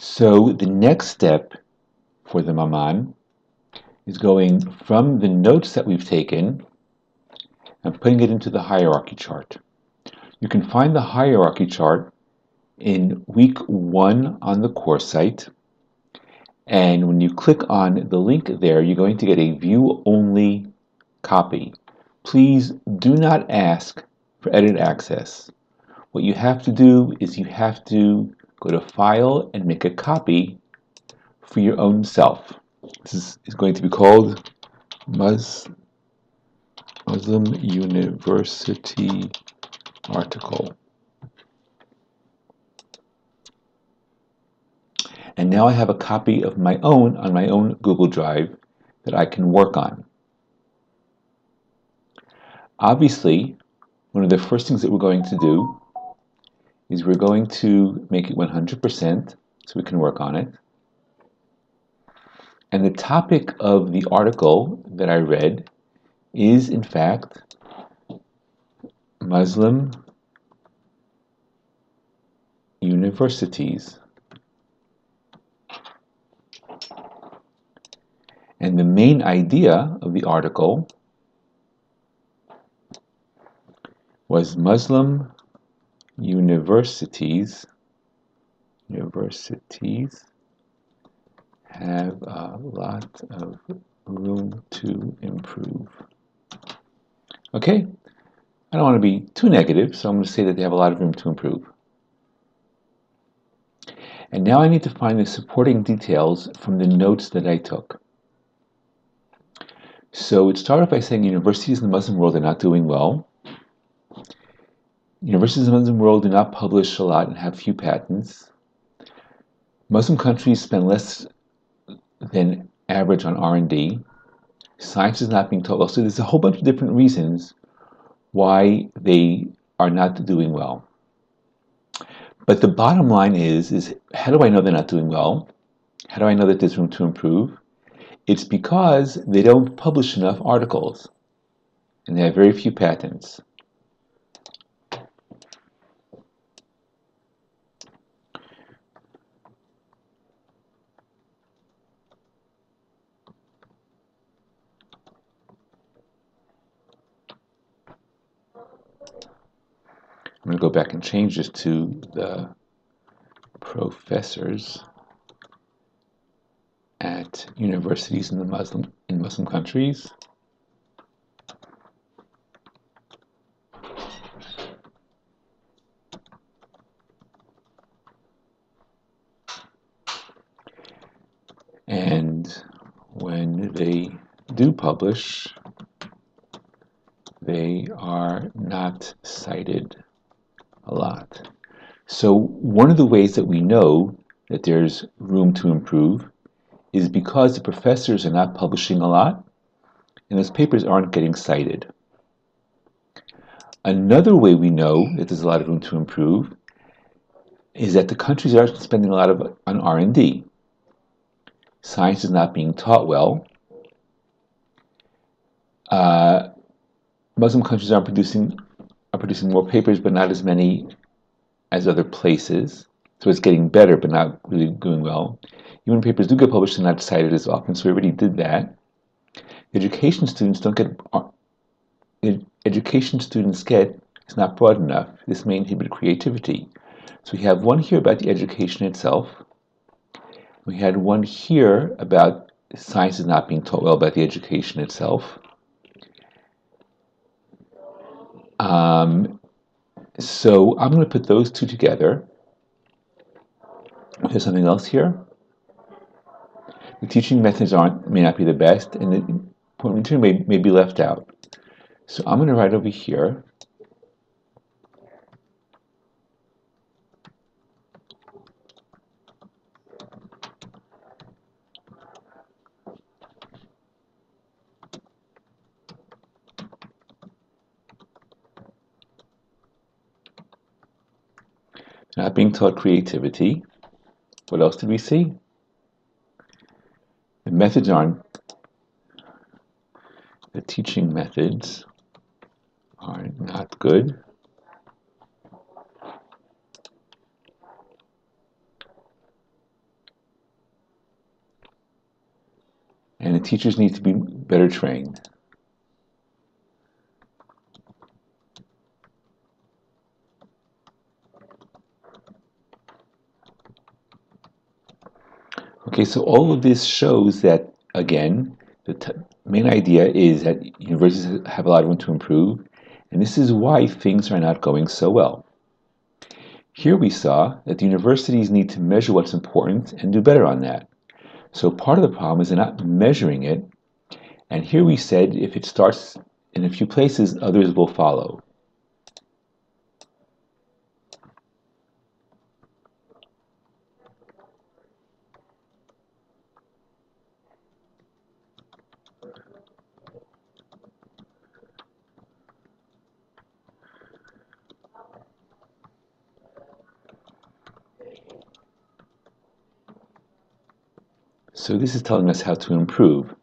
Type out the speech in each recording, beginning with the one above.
So the next step for the Maman is going from the notes that we've taken and putting it into the hierarchy chart. You can find the hierarchy chart in week 1 on the course site. And when you click on the link there, you're going to get a view-only copy. Please do not ask for edit access. What you have to do is you have to go to File and make a copy for your own self. This is going to be called Muslim University article. And now I have a copy of my own on my own Google Drive that I can work on. Obviously, one of the first things that we're going to do is we're going to make it 100% so we can work on it. And the topic of the article that I read is, in fact, Muslim universities. And the main idea of the article was Muslim universities have a lot of room to improve. Okay, I don't want to be too negative, so I'm going to say that they have a lot of room to improve. And now I need to find the supporting details from the notes that I took. So it started by saying universities in the Muslim world are not doing well. Universities in the Muslim world do not publish a lot and have few patents. Muslim countries spend less than average on R&D. Science is not being taught well. So there's a whole bunch of different reasons why they are not doing well. But the bottom line is how do I know they're not doing well? How do I know that there's room to improve? It's because they don't publish enough articles and they have very few patents. I'm going to go back and change this to the professors at universities in Muslim countries. And when they do publish, they are not cited a lot. So one of the ways that we know that there's room to improve is because the professors are not publishing a lot and those papers aren't getting cited. Another way we know that there's a lot of room to improve is that the countries are spending a lot on R&D. Science is not being taught well. Muslim countries are producing more papers, but not as many as other places. So it's getting better, but not really doing well. Even when papers do get published, they're not cited as often. So we already did that. Education students get is not broad enough. This may inhibit creativity. So we have one here about the education itself. We had one here about science is not being taught well about the education itself. So I'm going to put those two together. There's something else here. The teaching methods may not be the best, and the important material may be left out. So I'm going to write over here. Not being taught creativity. What else did we see? The methods aren't. The teaching methods are not good. and the teachers need to be better trained. Okay, so all of this shows that, again, the main idea is that universities have a lot of room to improve, and this is why things are not going so well. Here we saw that the universities need to measure what's important and do better on that. So part of the problem is they're not measuring it, and here we said if it starts in a few places, others will follow. So this is telling us how to improve.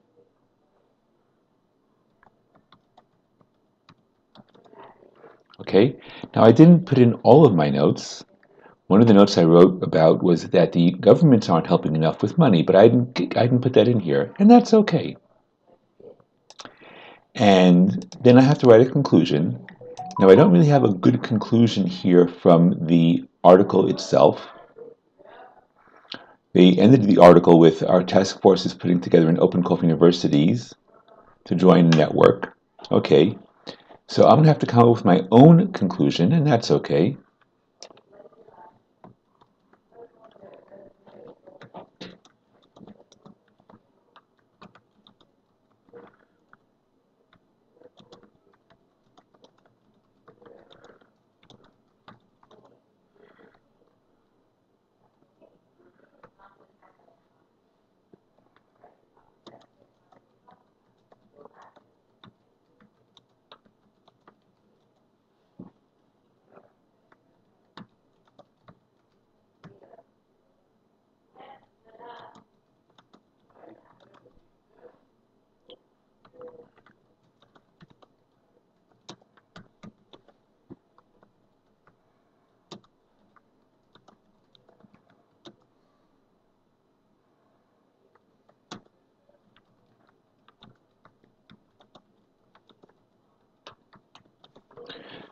Okay, now I didn't put in all of my notes. One of the notes I wrote about was that the governments aren't helping enough with money, but I didn't put that in here, and that's okay. And then I have to write a conclusion. Now I don't really have a good conclusion here from the article itself. They ended the article with our task force is putting together an open call for universities to join the network. Okay, so I'm going to have to come up with my own conclusion, and that's okay.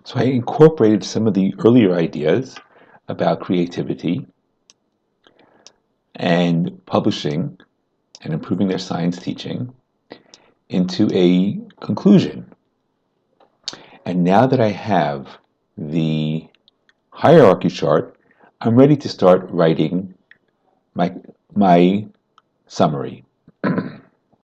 So I incorporated some of the earlier ideas about creativity and publishing and improving their science teaching into a conclusion. And now that I have the hierarchy chart, I'm ready to start writing my summary.